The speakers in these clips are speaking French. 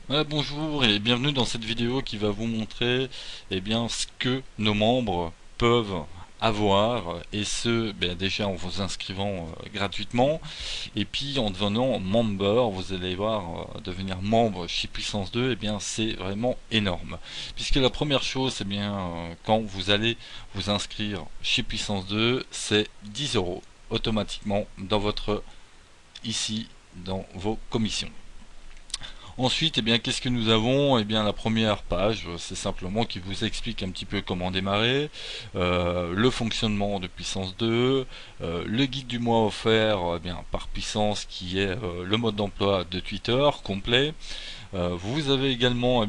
Ouais, bonjour et bienvenue dans cette vidéo qui va vous montrer ce que nos membres peuvent avoir et ce déjà en vous inscrivant gratuitement et puis en devenant member. Vous allez voir, devenir membre chez Puissance 2, c'est vraiment énorme, puisque la première chose, quand vous allez vous inscrire chez Puissance 2, c'est 10 euros automatiquement dans votre ici dans vos commissions. Ensuite, qu'est-ce que nous avons? La première page, c'est simplement qui vous explique un petit peu comment démarrer, le fonctionnement de Puissance 2, le guide du mois offert par Puissance, qui est le mode d'emploi de Twitter complet. Vous avez également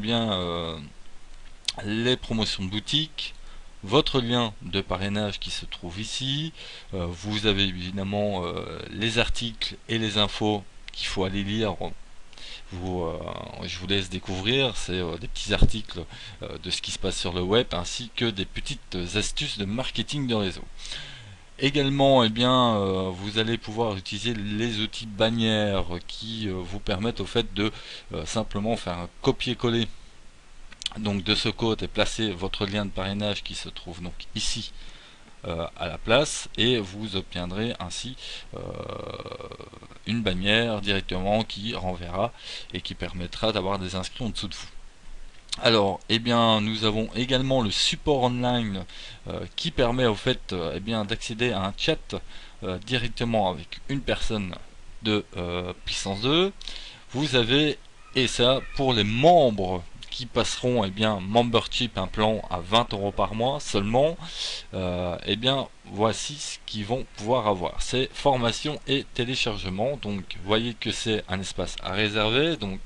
les promotions de boutique, votre lien de parrainage qui se trouve ici. Vous avez évidemment les articles et les infos qu'il faut aller lire. Je vous laisse découvrir, c'est des petits articles de ce qui se passe sur le web, ainsi que des petites astuces de marketing de réseau. Également, vous allez pouvoir utiliser les outils bannières qui vous permettent au fait de simplement faire un copier-coller donc de ce code et placer votre lien de parrainage qui se trouve donc ici à la place, et vous obtiendrez ainsi une bannière directement qui renverra et qui permettra d'avoir des inscrits en dessous de vous. Alors, nous avons également le support online qui permet au fait d'accéder à un chat directement avec une personne de Puissance 2. Vous avez, et ça pour les membres qui passeront membership, un plan à 20 euros par mois seulement, voici ce qu'ils vont pouvoir avoir. C'est formation et téléchargement. Donc vous voyez que c'est un espace à réserver. Donc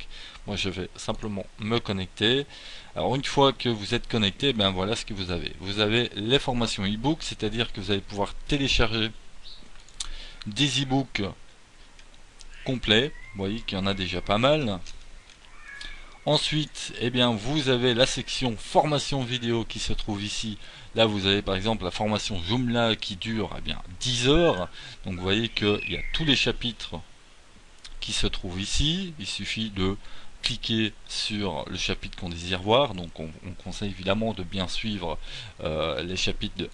moi je vais simplement me connecter. Alors une fois que vous êtes connecté, voilà ce que vous avez. Vous avez les formations e-book, c'est-à-dire que vous allez pouvoir télécharger des e-books complets. Vous voyez qu'il y en a déjà pas mal. Ensuite, vous avez la section formation vidéo qui se trouve ici. Là, vous avez par exemple la formation Joomla qui dure 10 heures. Donc, vous voyez qu'il y a tous les chapitres qui se trouvent ici. Il suffit de cliquer sur le chapitre qu'on désire voir. Donc, on conseille évidemment de bien suivre les chapitres de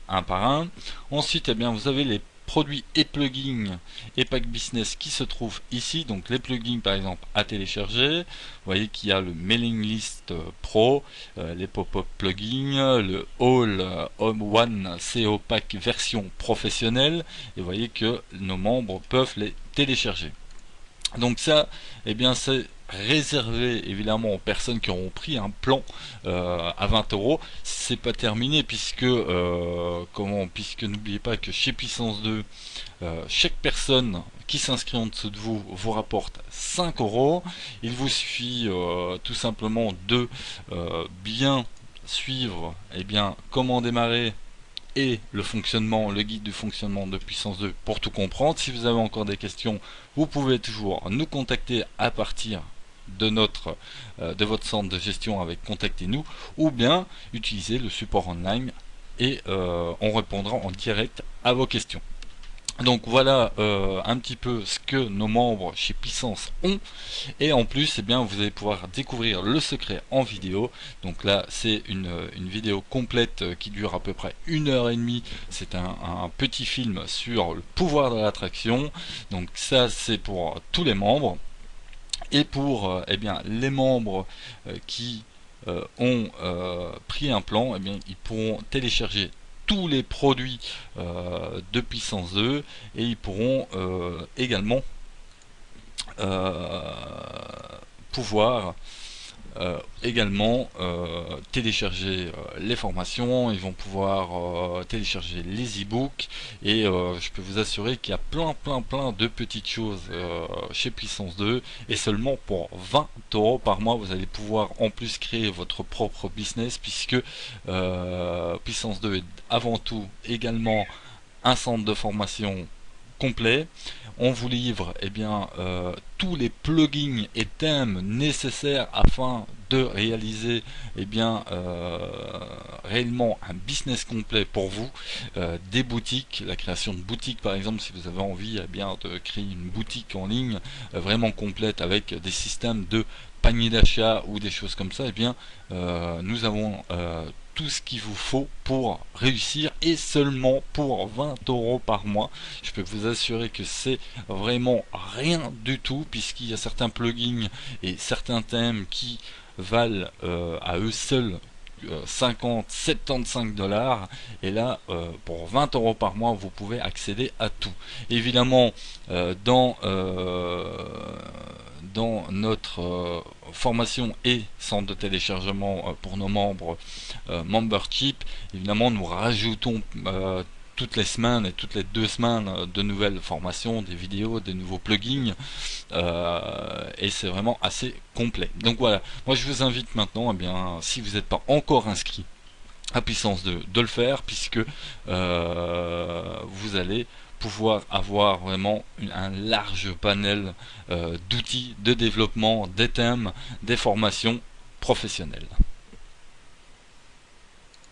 un par un. Ensuite, vous avez les produits et plugins et pack business qui se trouvent ici. Donc les plugins par exemple à télécharger. Vous voyez qu'il y a le mailing list pro, les pop-up plugins, le All Home One CO Pack version professionnelle. Et vous voyez que nos membres peuvent les télécharger. Donc ça, c'est réservé évidemment aux personnes qui auront pris un plan à 20 euros. C'est pas terminé puisque puisque n'oubliez pas que chez Puissance 2, chaque personne qui s'inscrit en dessous de vous vous rapporte 5 euros. Il vous suffit tout simplement de bien suivre comment démarrer et le guide du fonctionnement de Puissance 2 pour tout comprendre. Si vous avez encore des questions, vous pouvez toujours nous contacter à partir de votre centre de gestion avec Contactez-nous, ou bien utiliser le support online et on répondra en direct à vos questions. Donc voilà un petit peu ce que nos membres chez Puissance ont, et en plus vous allez pouvoir découvrir le secret en vidéo. Donc là c'est une vidéo complète qui dure à peu près 1 heure et demie. C'est un petit film sur le pouvoir de l'attraction. Donc ça c'est pour tous les membres, et pour les membres qui ont pris un plan, ils pourront télécharger tous les produits de Puissance 2, et ils pourront également euh, pouvoir télécharger les formations. Ils vont pouvoir télécharger les e-books, et je peux vous assurer qu'il y a plein de petites choses chez Puissance 2, et seulement pour 20 euros par mois vous allez pouvoir en plus créer votre propre business, puisque Puissance 2 est avant tout également un centre de formation complet. On vous livre tous les plugins et thèmes nécessaires afin de réaliser réellement un business complet pour vous, des boutiques, la création de boutiques par exemple, si vous avez envie de créer une boutique en ligne vraiment complète avec des systèmes de panier d'achat ou des choses comme ça, nous avons tout ce qu'il vous faut pour réussir, et seulement pour 20 € par mois. Je peux vous assurer que c'est vraiment rien du tout, puisqu'il y a certains plugins et certains thèmes qui valent à eux seuls 50-75 $, et là pour 20 € par mois vous pouvez accéder à tout. Évidemment dans notre formation et centre de téléchargement pour nos membres membership, évidemment nous rajoutons toutes les semaines et toutes les 2 semaines de nouvelles formations, des vidéos, des nouveaux plugins, et c'est vraiment assez complet. Donc voilà, moi je vous invite maintenant, si vous n'êtes pas encore inscrit à Puissance 2, de le faire, puisque vous allez pouvoir avoir vraiment un large panel d'outils de développement, des thèmes, des formations professionnelles.